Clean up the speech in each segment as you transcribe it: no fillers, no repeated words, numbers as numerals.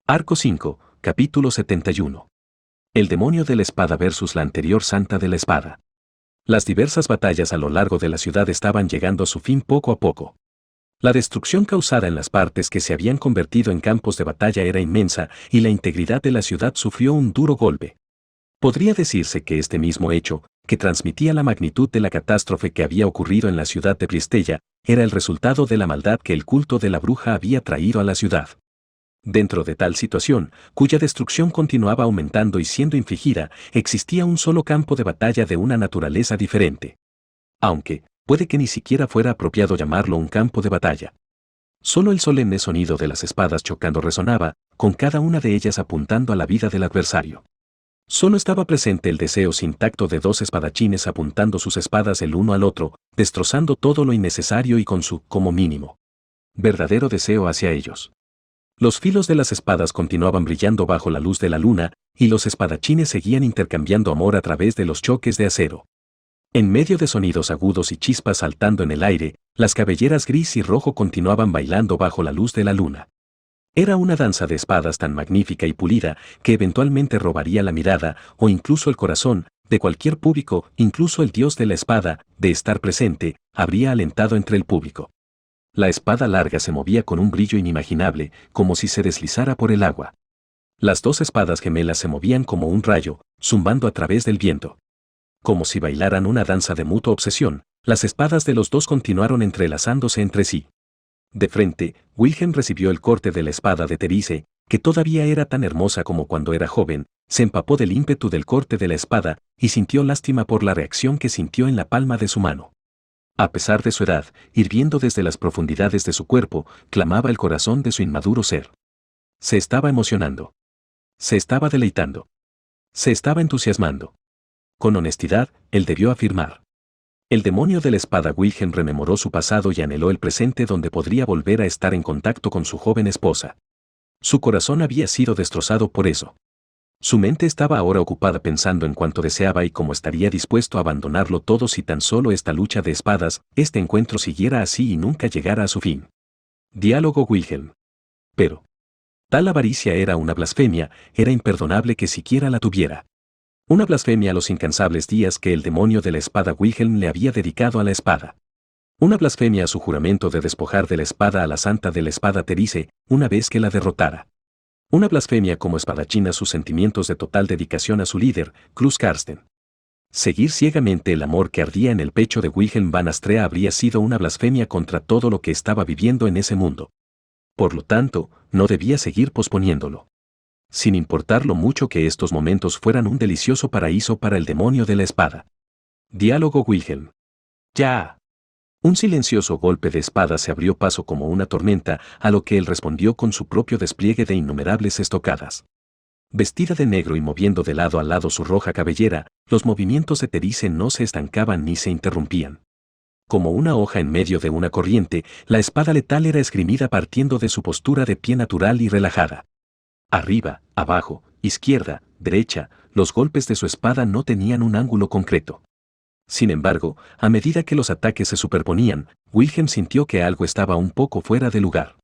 Arco 5, capítulo 71. El demonio de la espada versus la anterior santa de la espada. Las diversas batallas a lo largo de la ciudad estaban llegando a su fin poco a poco. La destrucción causada en las partes que se habían convertido en campos de batalla era inmensa y la integridad de la ciudad sufrió un duro golpe. Podría decirse que este mismo hecho, que transmitía la magnitud de la catástrofe que había ocurrido en la ciudad de Bristella, era el resultado de la maldad que el culto de la bruja había traído a la ciudad. Dentro de tal situación, cuya destrucción continuaba aumentando y siendo infligida, existía un solo campo de batalla de una naturaleza diferente. Aunque, puede que ni siquiera fuera apropiado llamarlo un campo de batalla. Solo el solemne sonido de las espadas chocando resonaba, con cada una de ellas apuntando a la vida del adversario. Solo estaba presente el deseo sin tacto de dos espadachines apuntando sus espadas el uno al otro, destrozando todo lo innecesario y con su, como mínimo, verdadero deseo hacia ellos. Los filos de las espadas continuaban brillando bajo la luz de la luna, y los espadachines seguían intercambiando amor a través de los choques de acero. En medio de sonidos agudos y chispas saltando en el aire, las cabelleras gris y rojo continuaban bailando bajo la luz de la luna. Era una danza de espadas tan magnífica y pulida que eventualmente robaría la mirada, o incluso el corazón, de cualquier público, incluso el dios de la espada, de estar presente, habría alentado entre el público. La espada larga se movía con un brillo inimaginable, como si se deslizara por el agua. Las dos espadas gemelas se movían como un rayo, zumbando a través del viento. Como si bailaran una danza de mutua obsesión, las espadas de los dos continuaron entrelazándose entre sí. De frente, Wilhelm recibió el corte de la espada de Therese, que todavía era tan hermosa como cuando era joven, se empapó del ímpetu del corte de la espada y sintió lástima por la reacción que sintió en la palma de su mano. A pesar de su edad, hirviendo desde las profundidades de su cuerpo, clamaba el corazón de su inmaduro ser. Se estaba emocionando. Se estaba deleitando. Se estaba entusiasmando. Con honestidad, él debió afirmar. El demonio de la espada Wilhelm rememoró su pasado y anheló el presente donde podría volver a estar en contacto con su joven esposa. Su corazón había sido destrozado por eso. Su mente estaba ahora ocupada pensando en cuánto deseaba y cómo estaría dispuesto a abandonarlo todo si tan solo esta lucha de espadas, este encuentro siguiera así y nunca llegara a su fin. Diálogo Wilhelm. Pero tal avaricia era una blasfemia, era imperdonable que siquiera la tuviera. Una blasfemia a los incansables días que el demonio de la espada Wilhelm le había dedicado a la espada. Una blasfemia a su juramento de despojar de la espada a la santa de la espada Therese, una vez que la derrotara. Una blasfemia como espadachín a sus sentimientos de total dedicación a su líder, Klus Karsten. Seguir ciegamente el amor que ardía en el pecho de Wilhelm van Astrea habría sido una blasfemia contra todo lo que estaba viviendo en ese mundo. Por lo tanto, no debía seguir posponiéndolo. Sin importar lo mucho que estos momentos fueran un delicioso paraíso para el demonio de la espada. Diálogo Wilhelm. ¡Ya! Un silencioso golpe de espada se abrió paso como una tormenta, a lo que él respondió con su propio despliegue de innumerables estocadas. Vestida de negro y moviendo de lado a lado su roja cabellera, los movimientos de Therese no se estancaban ni se interrumpían. Como una hoja en medio de una corriente, la espada letal era esgrimida partiendo de su postura de pie natural y relajada. Arriba, abajo, izquierda, derecha, los golpes de su espada no tenían un ángulo concreto. Sin embargo, a medida que los ataques se superponían, Wilhelm sintió que algo estaba un poco fuera de lugar.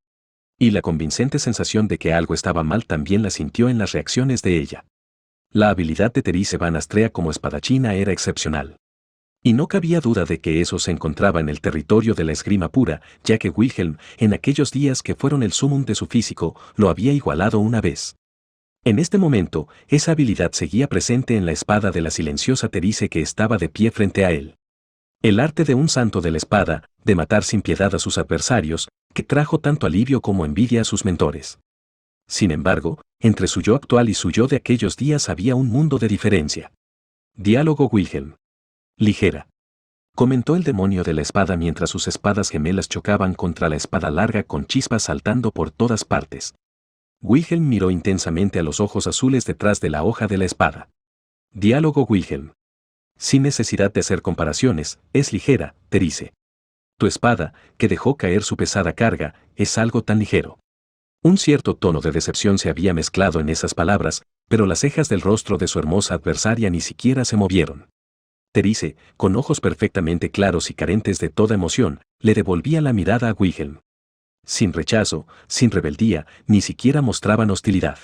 Y la convincente sensación de que algo estaba mal también la sintió en las reacciones de ella. La habilidad de Therese van Astrea como espadachina era excepcional. Y no cabía duda de que eso se encontraba en el territorio de la esgrima pura, ya que Wilhelm, en aquellos días que fueron el sumum de su físico, lo había igualado una vez. En este momento, esa habilidad seguía presente en la espada de la silenciosa Therese que estaba de pie frente a él. El arte de un santo de la espada, de matar sin piedad a sus adversarios, que trajo tanto alivio como envidia a sus mentores. Sin embargo, entre su yo actual y su yo de aquellos días había un mundo de diferencia. Diálogo Wilhelm. Ligera. Comentó el demonio de la espada mientras sus espadas gemelas chocaban contra la espada larga con chispas saltando por todas partes. Wilhelm miró intensamente a los ojos azules detrás de la hoja de la espada. Diálogo Wilhelm. Sin necesidad de hacer comparaciones, es ligera, Therese. Tu espada, que dejó caer su pesada carga, es algo tan ligero. Un cierto tono de decepción se había mezclado en esas palabras, pero las cejas del rostro de su hermosa adversaria ni siquiera se movieron. Therese, con ojos perfectamente claros y carentes de toda emoción, le devolvía la mirada a Wilhelm. Sin rechazo, sin rebeldía, ni siquiera mostraban hostilidad.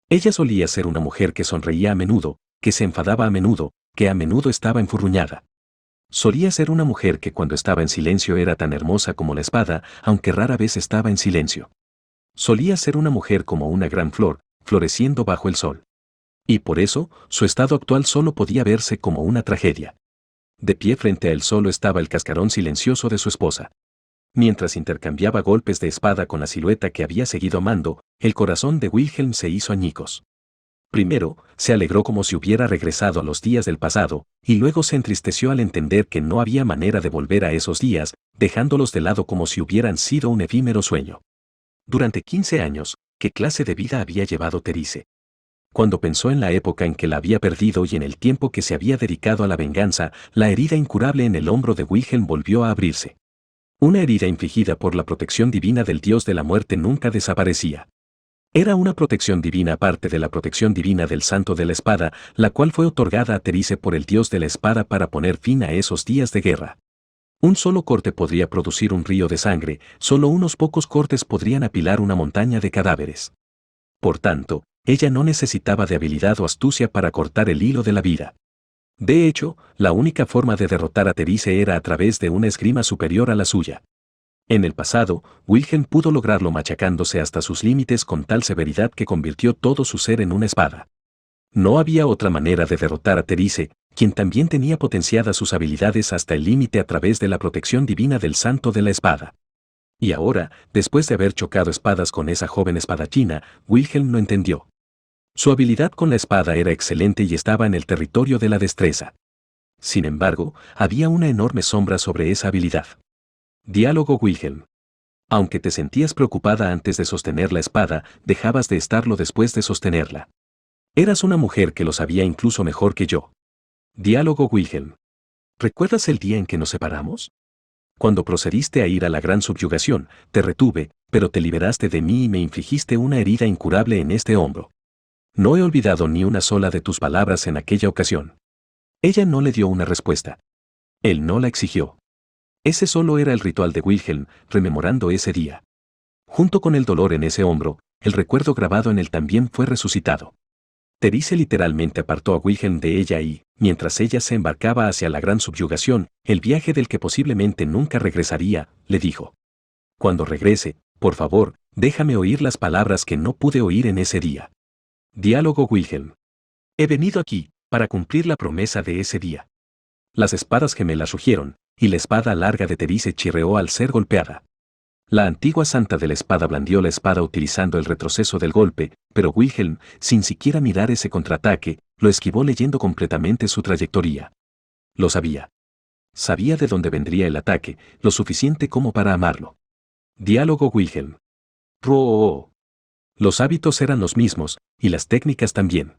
Ella solía ser una mujer que sonreía a menudo, que se enfadaba a menudo, que a menudo estaba enfurruñada. Solía ser una mujer que cuando estaba en silencio era tan hermosa como la espada, aunque rara vez estaba en silencio. Solía ser una mujer como una gran flor, floreciendo bajo el sol. Y por eso, su estado actual solo podía verse como una tragedia. De pie frente a él solo estaba el cascarón silencioso de su esposa. Mientras intercambiaba golpes de espada con la silueta que había seguido amando, el corazón de Wilhelm se hizo añicos. Primero, se alegró como si hubiera regresado a los días del pasado, y luego se entristeció al entender que no había manera de volver a esos días, dejándolos de lado como si hubieran sido un efímero sueño. Durante 15 años, ¿qué clase de vida había llevado Therese? Cuando pensó en la época en que la había perdido y en el tiempo que se había dedicado a la venganza, la herida incurable en el hombro de Wilhelm volvió a abrirse. Una herida infligida por la protección divina del dios de la muerte nunca desaparecía. Era una protección divina aparte de la protección divina del santo de la espada, la cual fue otorgada a Therese por el dios de la espada para poner fin a esos días de guerra. Un solo corte podría producir un río de sangre, solo unos pocos cortes podrían apilar una montaña de cadáveres. Por tanto, ella no necesitaba de habilidad o astucia para cortar el hilo de la vida. De hecho, la única forma de derrotar a Therese era a través de una esgrima superior a la suya. En el pasado, Wilhelm pudo lograrlo machacándose hasta sus límites con tal severidad que convirtió todo su ser en una espada. No había otra manera de derrotar a Therese, quien también tenía potenciadas sus habilidades hasta el límite a través de la protección divina del santo de la espada. Y ahora, después de haber chocado espadas con esa joven espadachina, Wilhelm lo entendió. Su habilidad con la espada era excelente y estaba en el territorio de la destreza. Sin embargo, había una enorme sombra sobre esa habilidad. Diálogo Wilhelm. Aunque te sentías preocupada antes de sostener la espada, dejabas de estarlo después de sostenerla. Eras una mujer que lo sabía incluso mejor que yo. Diálogo Wilhelm. ¿Recuerdas el día en que nos separamos? Cuando procediste a ir a la gran subyugación, te retuve, pero te liberaste de mí y me infligiste una herida incurable en este hombro. No he olvidado ni una sola de tus palabras en aquella ocasión. Ella no le dio una respuesta. Él no la exigió. Ese solo era el ritual de Wilhelm, rememorando ese día. Junto con el dolor en ese hombro, el recuerdo grabado en él también fue resucitado. Therese literalmente apartó a Wilhelm de ella y, mientras ella se embarcaba hacia la gran subyugación, el viaje del que posiblemente nunca regresaría, le dijo: Cuando regrese, por favor, déjame oír las palabras que no pude oír en ese día. Diálogo Wilhelm. He venido aquí, para cumplir la promesa de ese día. Las espadas gemelas rugieron, y la espada larga de Therese chirreó al ser golpeada. La antigua santa de la espada blandió la espada utilizando el retroceso del golpe, pero Wilhelm, sin siquiera mirar ese contraataque, lo esquivó leyendo completamente su trayectoria. Lo sabía. Sabía de dónde vendría el ataque, lo suficiente como para amarlo. Diálogo Wilhelm. Roo. Los hábitos eran los mismos, y las técnicas también.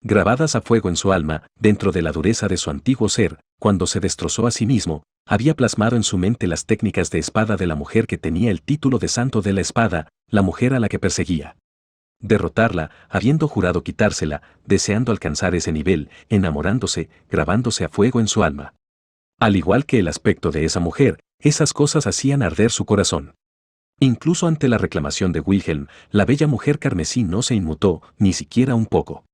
Grabadas a fuego en su alma, dentro de la dureza de su antiguo ser, cuando se destrozó a sí mismo, había plasmado en su mente las técnicas de espada de la mujer que tenía el título de santo de la espada, la mujer a la que perseguía. Derrotarla, habiendo jurado quitársela, deseando alcanzar ese nivel, enamorándose, grabándose a fuego en su alma. Al igual que el aspecto de esa mujer, esas cosas hacían arder su corazón. Incluso ante la reclamación de Wilhelm, la bella mujer carmesí no se inmutó, ni siquiera un poco.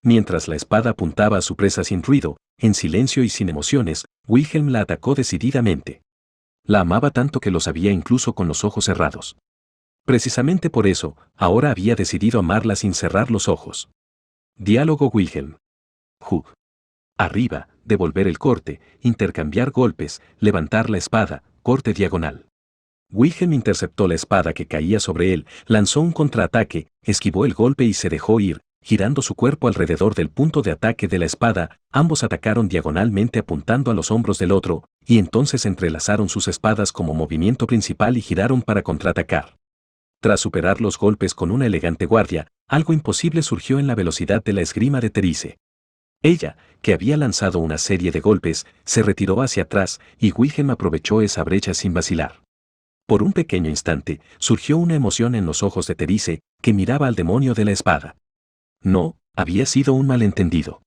Mientras la espada apuntaba a su presa sin ruido, en silencio y sin emociones, Wilhelm la atacó decididamente. La amaba tanto que lo sabía incluso con los ojos cerrados. Precisamente por eso, ahora había decidido amarla sin cerrar los ojos. Diálogo Wilhelm. Hug. Arriba, devolver el corte, intercambiar golpes, levantar la espada, corte diagonal. Wilhelm interceptó la espada que caía sobre él, lanzó un contraataque, esquivó el golpe y se dejó ir, girando su cuerpo alrededor del punto de ataque de la espada. Ambos atacaron diagonalmente apuntando a los hombros del otro, y entonces entrelazaron sus espadas como movimiento principal y giraron para contraatacar. Tras superar los golpes con una elegante guardia, algo imposible surgió en la velocidad de la esgrima de Therese. Ella, que había lanzado una serie de golpes, se retiró hacia atrás y Wilhelm aprovechó esa brecha sin vacilar. Por un pequeño instante, surgió una emoción en los ojos de Therese, que miraba al demonio de la espada. No, había sido un malentendido.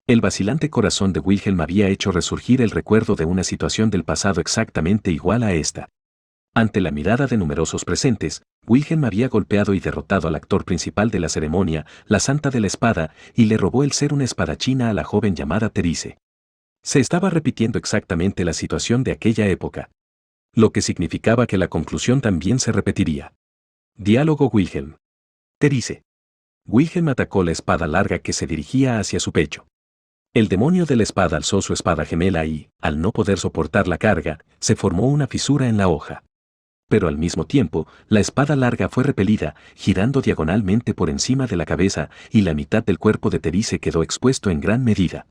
El vacilante corazón de Wilhelm había hecho resurgir el recuerdo de una situación del pasado exactamente igual a esta. Ante la mirada de numerosos presentes, Wilhelm había golpeado y derrotado al actor principal de la ceremonia, la Santa de la Espada, y le robó el ser una espadachina a la joven llamada Therese. Se estaba repitiendo exactamente la situación de aquella época, lo que significaba que la conclusión también se repetiría. Diálogo Wilhelm. Therese. Wilhelm atacó la espada larga que se dirigía hacia su pecho. El demonio de la espada alzó su espada gemela y, al no poder soportar la carga, se formó una fisura en la hoja. Pero al mismo tiempo, la espada larga fue repelida, girando diagonalmente por encima de la cabeza, y la mitad del cuerpo de Therese quedó expuesto en gran medida.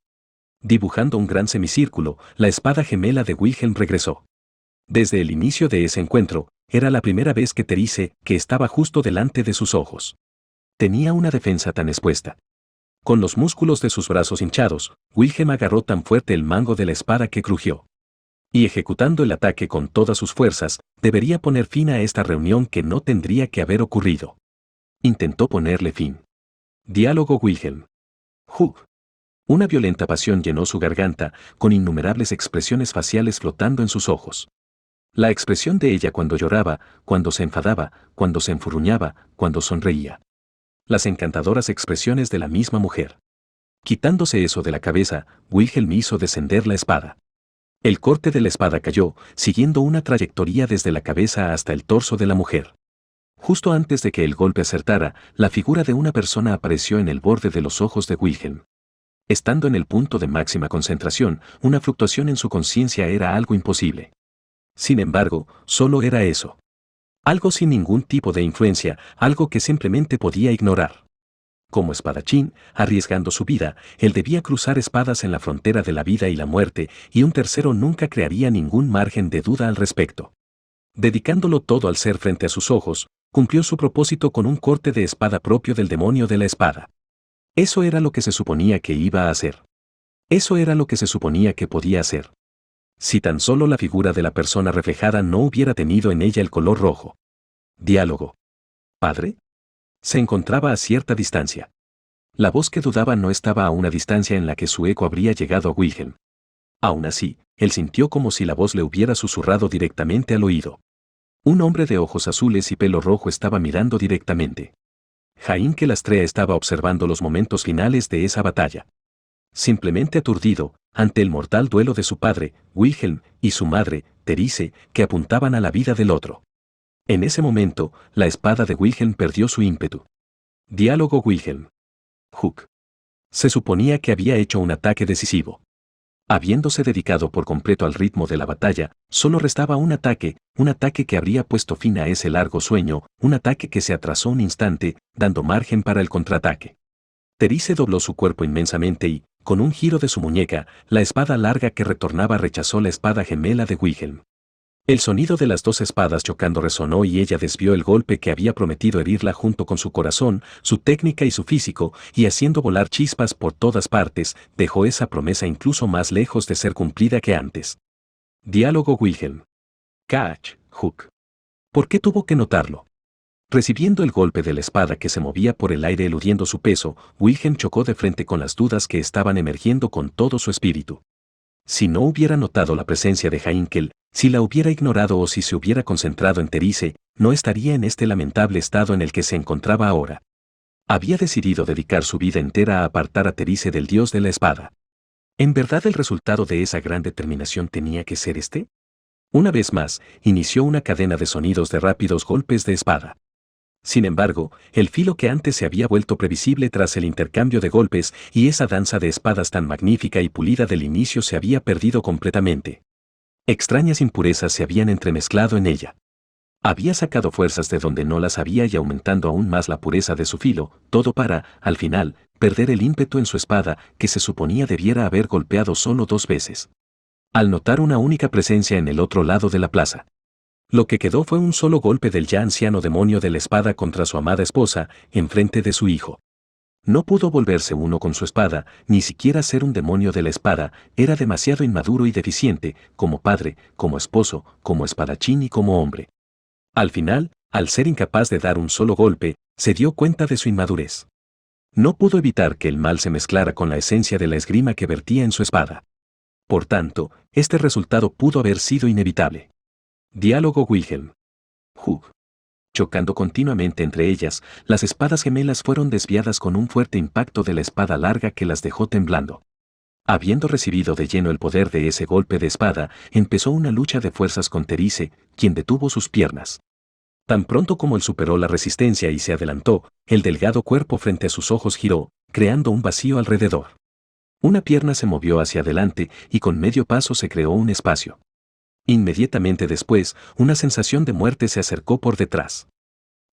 Dibujando un gran semicírculo, la espada gemela de Wilhelm regresó. Desde el inicio de ese encuentro, era la primera vez que Therese, que estaba justo delante de sus ojos, tenía una defensa tan expuesta. Con los músculos de sus brazos hinchados, Wilhelm agarró tan fuerte el mango de la espada que crujió. Y ejecutando el ataque con todas sus fuerzas, debería poner fin a esta reunión que no tendría que haber ocurrido. Intentó ponerle fin. Diálogo Wilhelm. Hugh. Una violenta pasión llenó su garganta, con innumerables expresiones faciales flotando en sus ojos. La expresión de ella cuando lloraba, cuando se enfadaba, cuando se enfurruñaba, cuando sonreía. Las encantadoras expresiones de la misma mujer. Quitándose eso de la cabeza, Wilhelm hizo descender la espada. El corte de la espada cayó, siguiendo una trayectoria desde la cabeza hasta el torso de la mujer. Justo antes de que el golpe acertara, la figura de una persona apareció en el borde de los ojos de Wilhelm. Estando en el punto de máxima concentración, una fluctuación en su conciencia era algo imposible. Sin embargo, solo era eso. Algo sin ningún tipo de influencia, algo que simplemente podía ignorar. Como espadachín, arriesgando su vida, él debía cruzar espadas en la frontera de la vida y la muerte, y un tercero nunca crearía ningún margen de duda al respecto. Dedicándolo todo al ser frente a sus ojos, cumplió su propósito con un corte de espada propio del demonio de la espada. Eso era lo que se suponía que iba a hacer. Eso era lo que se suponía que podía hacer. Si tan solo la figura de la persona reflejada no hubiera tenido en ella el color rojo. Diálogo. ¿Padre? Se encontraba a cierta distancia. La voz que dudaba no estaba a una distancia en la que su eco habría llegado a Wilhelm. Aún así, él sintió como si la voz le hubiera susurrado directamente al oído. Un hombre de ojos azules y pelo rojo estaba mirando directamente. Jaime Lastrea estaba observando los momentos finales de esa batalla. Simplemente aturdido, ante el mortal duelo de su padre, Wilhelm, y su madre, Therese, que apuntaban a la vida del otro. En ese momento, la espada de Wilhelm perdió su ímpetu. Diálogo Wilhelm. Hugh. Se suponía que había hecho un ataque decisivo. Habiéndose dedicado por completo al ritmo de la batalla, solo restaba un ataque que habría puesto fin a ese largo sueño, un ataque que se atrasó un instante, dando margen para el contraataque. Therese dobló su cuerpo inmensamente y, con un giro de su muñeca, la espada larga que retornaba rechazó la espada gemela de Wilhelm. El sonido de las dos espadas chocando resonó y ella desvió el golpe que había prometido herirla junto con su corazón, su técnica y su físico, y haciendo volar chispas por todas partes, dejó esa promesa incluso más lejos de ser cumplida que antes. Diálogo Wilhelm. Catch, Hugh. ¿Por qué tuvo que notarlo? Recibiendo el golpe de la espada que se movía por el aire eludiendo su peso, Wilhelm chocó de frente con las dudas que estaban emergiendo con todo su espíritu. Si no hubiera notado la presencia de Heinkel, si la hubiera ignorado o si se hubiera concentrado en Therese, no estaría en este lamentable estado en el que se encontraba ahora. Había decidido dedicar su vida entera a apartar a Therese del dios de la espada. ¿En verdad el resultado de esa gran determinación tenía que ser este? Una vez más, inició una cadena de sonidos de rápidos golpes de espada. Sin embargo, el filo que antes se había vuelto previsible tras el intercambio de golpes y esa danza de espadas tan magnífica y pulida del inicio se había perdido completamente. Extrañas impurezas se habían entremezclado en ella. Había sacado fuerzas de donde no las había y aumentando aún más la pureza de su filo, todo para, al final, perder el ímpetu en su espada que se suponía debiera haber golpeado solo 2 veces. Al notar una única presencia en el otro lado de la plaza. Lo que quedó fue un solo golpe del ya anciano demonio de la espada contra su amada esposa, enfrente de su hijo. No pudo volverse uno con su espada, ni siquiera ser un demonio de la espada, era demasiado inmaduro y deficiente, como padre, como esposo, como espadachín y como hombre. Al final, al ser incapaz de dar un solo golpe, se dio cuenta de su inmadurez. No pudo evitar que el mal se mezclara con la esencia de la esgrima que vertía en su espada. Por tanto, este resultado pudo haber sido inevitable. Diálogo Wilhelm. Hugh. Chocando continuamente entre ellas, las espadas gemelas fueron desviadas con un fuerte impacto de la espada larga que las dejó temblando. Habiendo recibido de lleno el poder de ese golpe de espada, empezó una lucha de fuerzas con Therese, quien detuvo sus piernas. Tan pronto como él superó la resistencia y se adelantó, el delgado cuerpo frente a sus ojos giró, creando un vacío alrededor. Una pierna se movió hacia adelante y con medio paso se creó un espacio. Inmediatamente después, una sensación de muerte se acercó por detrás.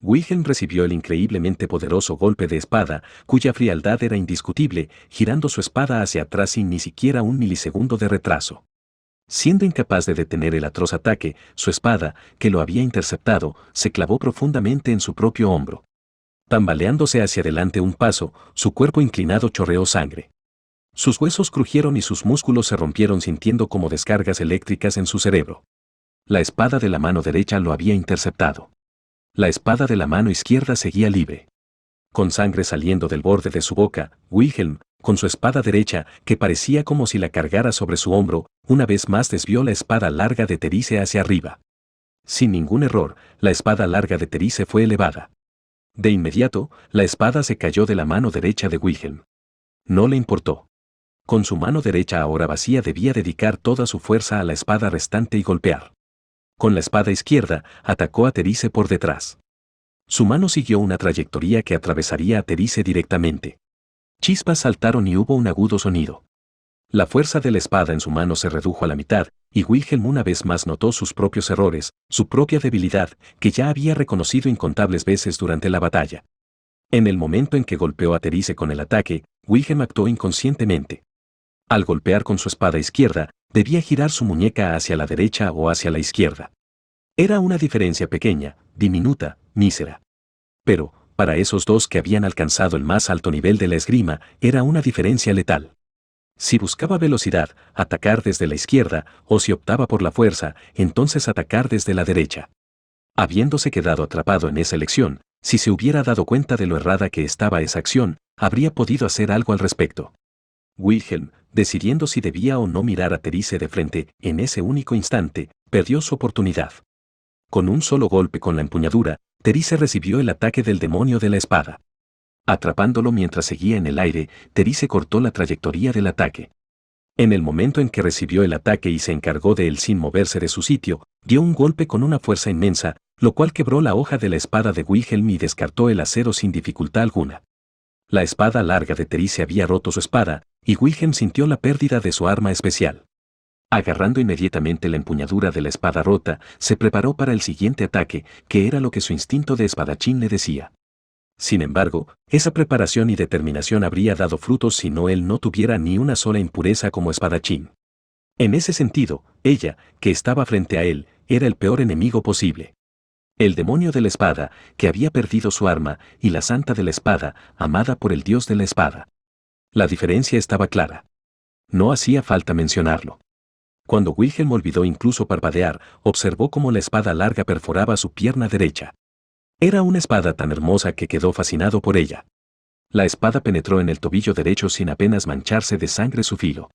Wilhelm recibió el increíblemente poderoso golpe de espada, cuya frialdad era indiscutible, girando su espada hacia atrás sin ni siquiera un milisegundo de retraso. Siendo incapaz de detener el atroz ataque, su espada, que lo había interceptado, se clavó profundamente en su propio hombro. Tambaleándose hacia adelante un paso, su cuerpo inclinado chorreó sangre. Sus huesos crujieron y sus músculos se rompieron sintiendo como descargas eléctricas en su cerebro. La espada de la mano derecha lo había interceptado. La espada de la mano izquierda seguía libre. Con sangre saliendo del borde de su boca, Wilhelm, con su espada derecha, que parecía como si la cargara sobre su hombro, una vez más desvió la espada larga de Therese hacia arriba. Sin ningún error, la espada larga de Therese fue elevada. De inmediato, la espada se cayó de la mano derecha de Wilhelm. No le importó. Con su mano derecha ahora vacía debía dedicar toda su fuerza a la espada restante y golpear. Con la espada izquierda, atacó a Therese por detrás. Su mano siguió una trayectoria que atravesaría a Therese directamente. Chispas saltaron y hubo un agudo sonido. La fuerza de la espada en su mano se redujo a la mitad, y Wilhelm una vez más notó sus propios errores, su propia debilidad, que ya había reconocido incontables veces durante la batalla. En el momento en que golpeó a Therese con el ataque, Wilhelm actuó inconscientemente. Al golpear con su espada izquierda, debía girar su muñeca hacia la derecha o hacia la izquierda. Era una diferencia pequeña, diminuta, mísera. Pero, para esos dos que habían alcanzado el más alto nivel de la esgrima, era una diferencia letal. Si buscaba velocidad, atacar desde la izquierda, o si optaba por la fuerza, entonces atacar desde la derecha. Habiéndose quedado atrapado en esa elección, si se hubiera dado cuenta de lo errada que estaba esa acción, habría podido hacer algo al respecto. Wilhelm, decidiendo si debía o no mirar a Therese de frente, en ese único instante, perdió su oportunidad. Con un solo golpe con la empuñadura, Therese recibió el ataque del demonio de la espada. Atrapándolo mientras seguía en el aire, Therese cortó la trayectoria del ataque. En el momento en que recibió el ataque y se encargó de él sin moverse de su sitio, dio un golpe con una fuerza inmensa, lo cual quebró la hoja de la espada de Wilhelm y descartó el acero sin dificultad alguna. La espada larga de Therese había roto su espada, y Wilhelm sintió la pérdida de su arma especial. Agarrando inmediatamente la empuñadura de la espada rota, se preparó para el siguiente ataque, que era lo que su instinto de espadachín le decía. Sin embargo, esa preparación y determinación habría dado frutos si él no tuviera ni una sola impureza como espadachín. En ese sentido, ella, que estaba frente a él, era el peor enemigo posible. El demonio de la espada, que había perdido su arma, y la santa de la espada, amada por el dios de la espada. La diferencia estaba clara. No hacía falta mencionarlo. Cuando Wilhelm olvidó incluso parpadear, observó cómo la espada larga perforaba su pierna derecha. Era una espada tan hermosa que quedó fascinado por ella. La espada penetró en el tobillo derecho sin apenas mancharse de sangre su filo.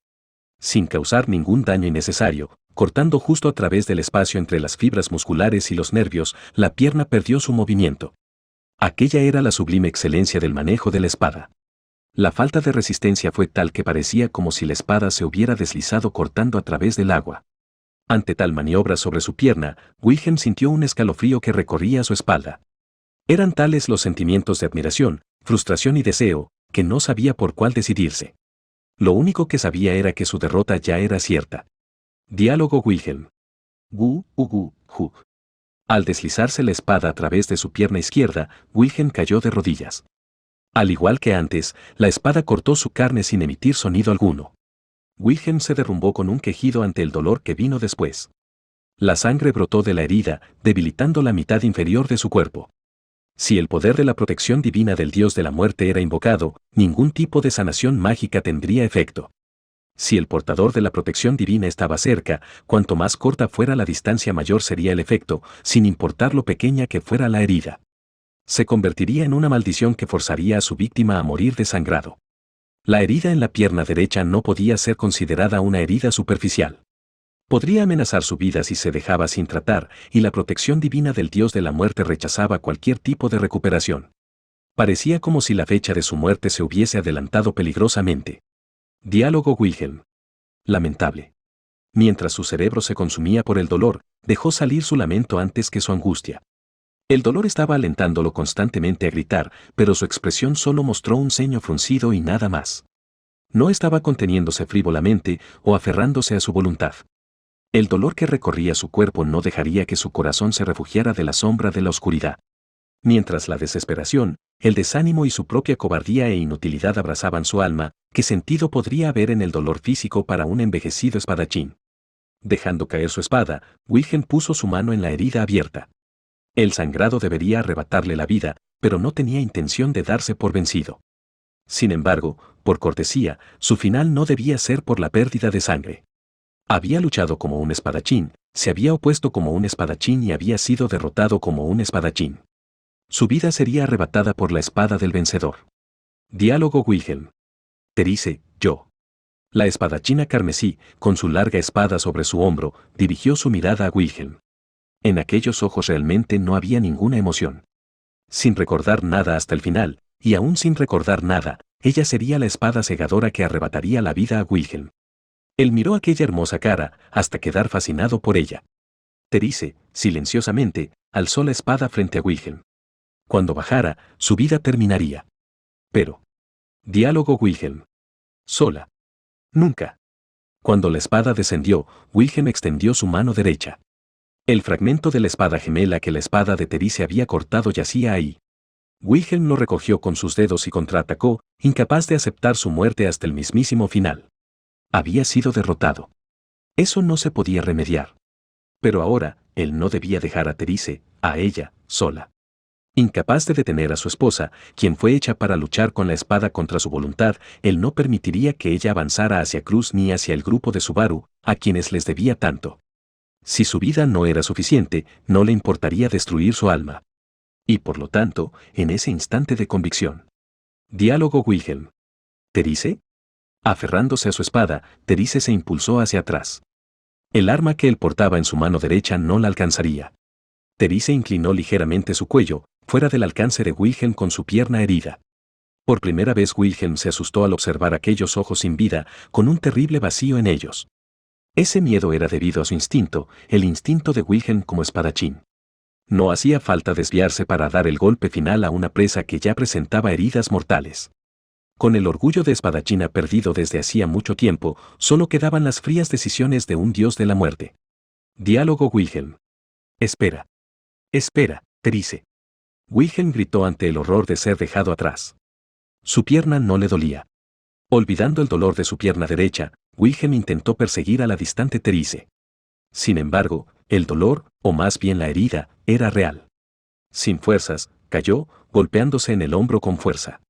Sin causar ningún daño innecesario, cortando justo a través del espacio entre las fibras musculares y los nervios, la pierna perdió su movimiento. Aquella era la sublime excelencia del manejo de la espada. La falta de resistencia fue tal que parecía como si la espada se hubiera deslizado cortando a través del agua. Ante tal maniobra sobre su pierna, Wilhelm sintió un escalofrío que recorría su espalda. Eran tales los sentimientos de admiración, frustración y deseo, que no sabía por cuál decidirse. Lo único que sabía era que su derrota ya era cierta. Diálogo Wilhelm. Hugh. Al deslizarse la espada a través de su pierna izquierda, Wilhelm cayó de rodillas. Al igual que antes, la espada cortó su carne sin emitir sonido alguno. Wilhelm se derrumbó con un quejido ante el dolor que vino después. La sangre brotó de la herida, debilitando la mitad inferior de su cuerpo. Si el poder de la protección divina del dios de la muerte era invocado, ningún tipo de sanación mágica tendría efecto. Si el portador de la protección divina estaba cerca, cuanto más corta fuera la distancia mayor sería el efecto, sin importar lo pequeña que fuera la herida. Se convertiría en una maldición que forzaría a su víctima a morir desangrado. La herida en la pierna derecha no podía ser considerada una herida superficial. Podría amenazar su vida si se dejaba sin tratar, y la protección divina del dios de la muerte rechazaba cualquier tipo de recuperación. Parecía como si la fecha de su muerte se hubiese adelantado peligrosamente. Diálogo Wilhelm. Lamentable. Mientras su cerebro se consumía por el dolor, dejó salir su lamento antes que su angustia. El dolor estaba alentándolo constantemente a gritar, pero su expresión solo mostró un ceño fruncido y nada más. No estaba conteniéndose frívolamente o aferrándose a su voluntad. El dolor que recorría su cuerpo no dejaría que su corazón se refugiara de la sombra de la oscuridad. Mientras la desesperación, el desánimo y su propia cobardía e inutilidad abrazaban su alma, ¿qué sentido podría haber en el dolor físico para un envejecido espadachín? Dejando caer su espada, Wilhelm puso su mano en la herida abierta. El sangrado debería arrebatarle la vida, pero no tenía intención de darse por vencido. Sin embargo, por cortesía, su final no debía ser por la pérdida de sangre. Había luchado como un espadachín, se había opuesto como un espadachín y había sido derrotado como un espadachín. Su vida sería arrebatada por la espada del vencedor. Diálogo Wilhelm. Therese, yo. La espadachina carmesí, con su larga espada sobre su hombro, dirigió su mirada a Wilhelm. En aquellos ojos realmente no había ninguna emoción. Sin recordar nada hasta el final, y aún sin recordar nada, ella sería la espada cegadora que arrebataría la vida a Wilhelm. Él miró aquella hermosa cara, hasta quedar fascinado por ella. Therese, silenciosamente, alzó la espada frente a Wilhelm. Cuando bajara, su vida terminaría. Pero. Diálogo Wilhelm. Sola. Nunca. Cuando la espada descendió, Wilhelm extendió su mano derecha. El fragmento de la espada gemela que la espada de Therese había cortado yacía ahí. Wilhelm lo recogió con sus dedos y contraatacó, incapaz de aceptar su muerte hasta el mismísimo final. Había sido derrotado. Eso no se podía remediar. Pero ahora, él no debía dejar a Therese, a ella, sola. Incapaz de detener a su esposa, quien fue hecha para luchar con la espada contra su voluntad, él no permitiría que ella avanzara hacia Cruz ni hacia el grupo de Subaru, a quienes les debía tanto. Si su vida no era suficiente, no le importaría destruir su alma. Y por lo tanto, en ese instante de convicción. Diálogo Wilhelm. ¿Therese? Aferrándose a su espada, Therese se impulsó hacia atrás. El arma que él portaba en su mano derecha no la alcanzaría. Therese inclinó ligeramente su cuello, fuera del alcance de Wilhelm con su pierna herida. Por primera vez Wilhelm se asustó al observar aquellos ojos sin vida, con un terrible vacío en ellos. Ese miedo era debido a su instinto, el instinto de Wilhelm como espadachín. No hacía falta desviarse para dar el golpe final a una presa que ya presentaba heridas mortales. Con el orgullo de espadachina perdido desde hacía mucho tiempo, solo quedaban las frías decisiones de un dios de la muerte. Diálogo Wilhelm. Espera. Espera, Therese. Wilhelm gritó ante el horror de ser dejado atrás. Su pierna no le dolía. Olvidando el dolor de su pierna derecha, Wilhelm intentó perseguir a la distante Therese. Sin embargo, el dolor, o más bien la herida, era real. Sin fuerzas, cayó, golpeándose en el hombro con fuerza.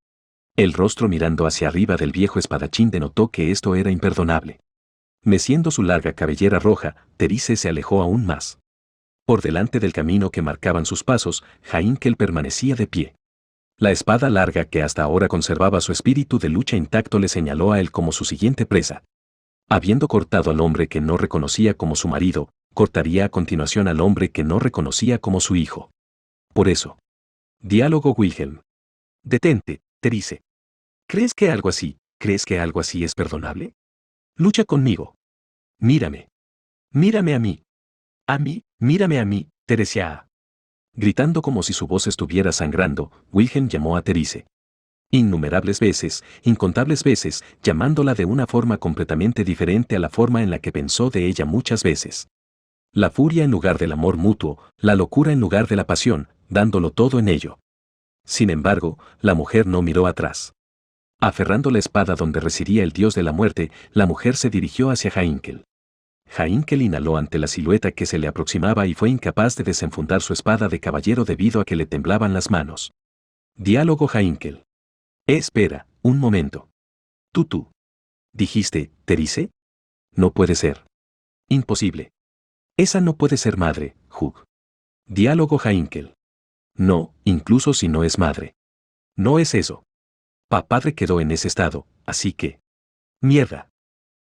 El rostro mirando hacia arriba del viejo espadachín denotó que esto era imperdonable. Meciendo su larga cabellera roja, Therese se alejó aún más. Por delante del camino que marcaban sus pasos, Heinkel permanecía de pie. La espada larga que hasta ahora conservaba su espíritu de lucha intacto le señaló a él como su siguiente presa. Habiendo cortado al hombre que no reconocía como su marido, cortaría a continuación al hombre que no reconocía como su hijo. Por eso. Diálogo Wilhelm. Detente, Therese. ¿Crees que algo así es perdonable? Lucha conmigo. Mírame. Mírame a mí. A mí, mírame a mí, Teresia. Gritando como si su voz estuviera sangrando, Wilhelm llamó a Therese. Innumerables veces, incontables veces, llamándola de una forma completamente diferente a la forma en la que pensó de ella muchas veces. La furia en lugar del amor mutuo, la locura en lugar de la pasión, dándolo todo en ello. Sin embargo, la mujer no miró atrás. Aferrando la espada donde residía el dios de la muerte, la mujer se dirigió hacia Heinkel. Heinkel inhaló ante la silueta que se le aproximaba y fue incapaz de desenfundar su espada de caballero debido a que le temblaban las manos. Diálogo Heinkel. Espera, un momento. Tú. ¿Dijiste, Therese? No puede ser. Imposible. Esa no puede ser madre, Hugh. Diálogo Heinkel. No, incluso si no es madre. No es eso. Padre quedó en ese estado, así que... Mierda.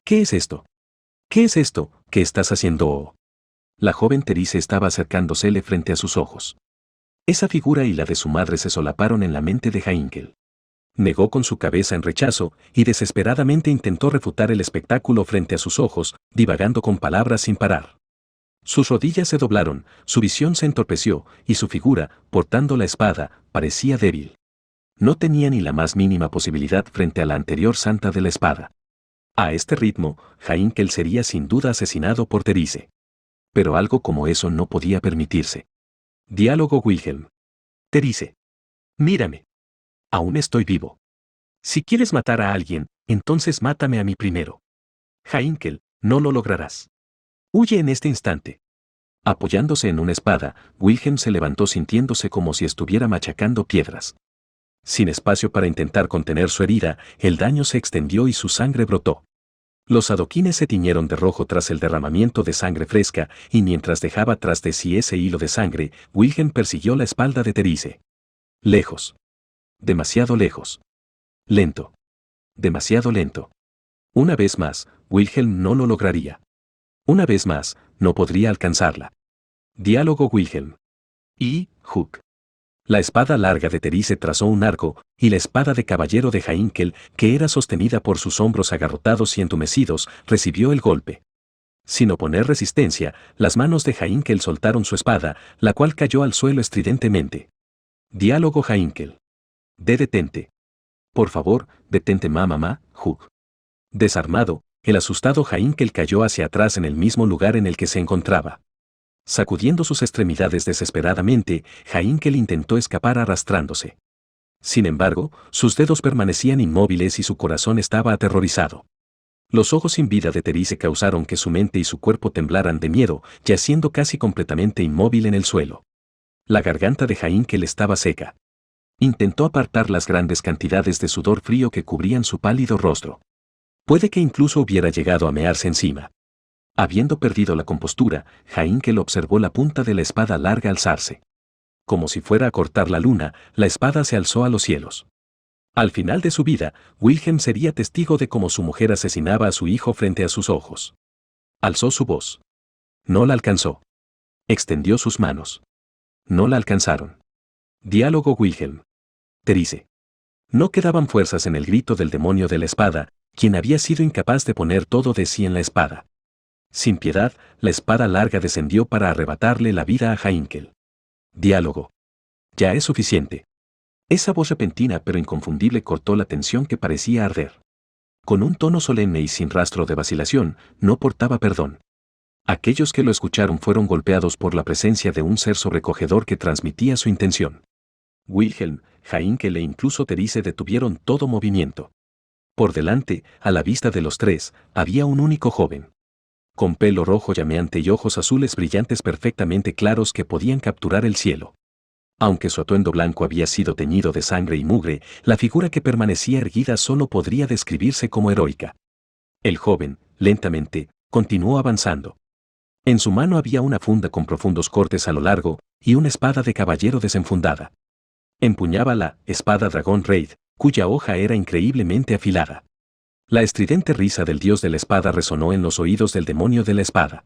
¿Qué es esto? ¿Qué es esto? ¿Qué estás haciendo? Oh. La joven Terice estaba acercándosele frente a sus ojos. Esa figura y la de su madre se solaparon en la mente de Heinkel. Negó con su cabeza en rechazo y desesperadamente intentó refutar el espectáculo frente a sus ojos, divagando con palabras sin parar. Sus rodillas se doblaron, su visión se entorpeció y su figura, portando la espada, parecía débil. No tenía ni la más mínima posibilidad frente a la anterior santa de la espada. A este ritmo, Heinkel sería sin duda asesinado por Terice. Pero algo como eso no podía permitirse. Diálogo Wilhelm. Terice. Mírame. Aún estoy vivo. Si quieres matar a alguien, entonces mátame a mí primero. Heinkel, no lo lograrás. Huye en este instante. Apoyándose en una espada, Wilhelm se levantó sintiéndose como si estuviera machacando piedras. Sin espacio para intentar contener su herida, el daño se extendió y su sangre brotó. Los adoquines se tiñeron de rojo tras el derramamiento de sangre fresca, y mientras dejaba tras de sí ese hilo de sangre, Wilhelm persiguió la espalda de Terice. Lejos. Demasiado lejos. Lento. Demasiado lento. Una vez más, Wilhelm no lo lograría. Una vez más, no podría alcanzarla. Diálogo Wilhelm. Y, Hook. La espada larga de Terice trazó un arco, y la espada de caballero de Heinkel, que era sostenida por sus hombros agarrotados y entumecidos, recibió el golpe. Sin oponer resistencia, las manos de Heinkel soltaron su espada, la cual cayó al suelo estridentemente. Diálogo Heinkel. Detente. Por favor, detente mamá, Hook. Desarmado, el asustado Heinkel cayó hacia atrás en el mismo lugar en el que se encontraba. Sacudiendo sus extremidades desesperadamente, Heinkel intentó escapar arrastrándose. Sin embargo, sus dedos permanecían inmóviles y su corazón estaba aterrorizado. Los ojos sin vida de Terice causaron que su mente y su cuerpo temblaran de miedo, yaciendo casi completamente inmóvil en el suelo. La garganta de Heinkel estaba seca. Intentó apartar las grandes cantidades de sudor frío que cubrían su pálido rostro. Puede que incluso hubiera llegado a mearse encima. Habiendo perdido la compostura, Heinkel observó la punta de la espada larga alzarse. Como si fuera a cortar la luna, la espada se alzó a los cielos. Al final de su vida, Wilhelm sería testigo de cómo su mujer asesinaba a su hijo frente a sus ojos. Alzó su voz. No la alcanzó. Extendió sus manos. No la alcanzaron. Diálogo Wilhelm. Terice. No quedaban fuerzas en el grito del demonio de la espada, quien había sido incapaz de poner todo de sí en la espada. Sin piedad, la espada larga descendió para arrebatarle la vida a Heinkel. Diálogo. Ya es suficiente. Esa voz repentina pero inconfundible cortó la tensión que parecía arder. Con un tono solemne y sin rastro de vacilación, no portaba perdón. Aquellos que lo escucharon fueron golpeados por la presencia de un ser sobrecogedor que transmitía su intención. Wilhelm, Heinkel e incluso Terice detuvieron todo movimiento. Por delante, a la vista de los tres, había un único joven. Con pelo rojo llameante y ojos azules brillantes perfectamente claros que podían capturar el cielo. Aunque su atuendo blanco había sido teñido de sangre y mugre, la figura que permanecía erguida solo podría describirse como heroica. El joven, lentamente, continuó avanzando. En su mano había una funda con profundos cortes a lo largo, y una espada de caballero desenfundada. Empuñaba la espada dragón Raid, cuya hoja era increíblemente afilada. La estridente risa del dios de la espada resonó en los oídos del demonio de la espada.